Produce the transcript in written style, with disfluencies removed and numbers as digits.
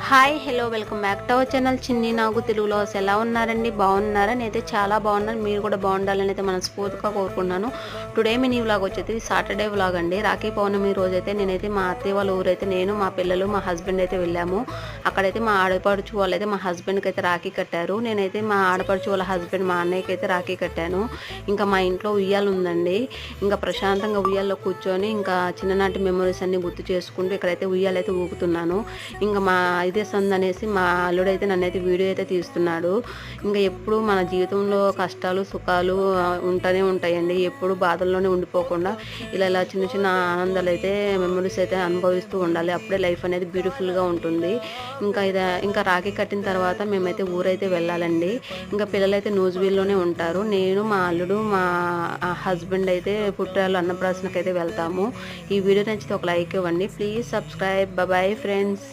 Hi hello welcome back to our channel చిన్ని నాగు తెలుగులో. ఎలా ఉన్నారండి? బాగున్నారా? నేనైతే చాలా బాగున్నాను. మీరు కూడా బాగుండాలని అయితే మనస్ఫూర్తిగా కోరుకున్నాను. టుడే మినీ వ్లాగ్ వచ్చేది సాటర్డే వ్లాగ్ అండి. రాఖీ పౌర్ణమి రోజైతే నేనైతే మా అత్తయ్య వాళ్ళ ఊరైతే నేను మా పిల్లలు మా హస్బెండ్ అయితే వెళ్ళాము. అక్కడైతే మా ఆడపడుచు వాళ్ళైతే మా హస్బెండ్కి అయితే రాఖీ కట్టారు. నేనైతే మా ఆడపడుచు వాళ్ళ హస్బెండ్ మా అన్నయ్యకి అయితే రాఖీ కట్టాను. ఇంకా మా ఇంట్లో ఉయ్యాలు ఉందండి. ఇంకా ప్రశాంతంగా ఉయ్యాల్లో కూర్చొని ఇంకా చిన్ననాటి మెమరీస్ అన్ని గుర్తు చేసుకుంటూ ఇక్కడైతే ఉయ్యాలైతే ఊపుతున్నాను. ఇంకా మా ఇదే సందనేసి మా అల్లుడైతే నన్నైతే వీడియో అయితే తీస్తున్నాడు. ఇంకా ఎప్పుడు మన జీవితంలో కష్టాలు సుఖాలు ఉంటూనే ఉంటాయండి. ఎప్పుడు బాధల్లోనే ఉండిపోకుండా ఇలా చిన్న చిన్న ఆనందాలు అయితే మెమరీస్ అయితే అనుభవిస్తూ ఉండాలి. అప్పుడే లైఫ్ అనేది బ్యూటిఫుల్గా ఉంటుంది. ఇంకా రాఖీ కట్టిన తర్వాత మేమైతే ఊరైతే వెళ్ళాలండి. ఇంకా పిల్లలైతే నూజివీల్లోనే ఉంటారు. నేను మా అల్లుడు మా హస్బెండ్ అయితే పుట్టాలు అన్నప్రాసనకి అయితే వెళ్తాము. ఈ వీడియో నచ్చితే ఒక లైక్ ఇవ్వండి ప్లీజ్. సబ్స్క్రైబ్. Bye friends.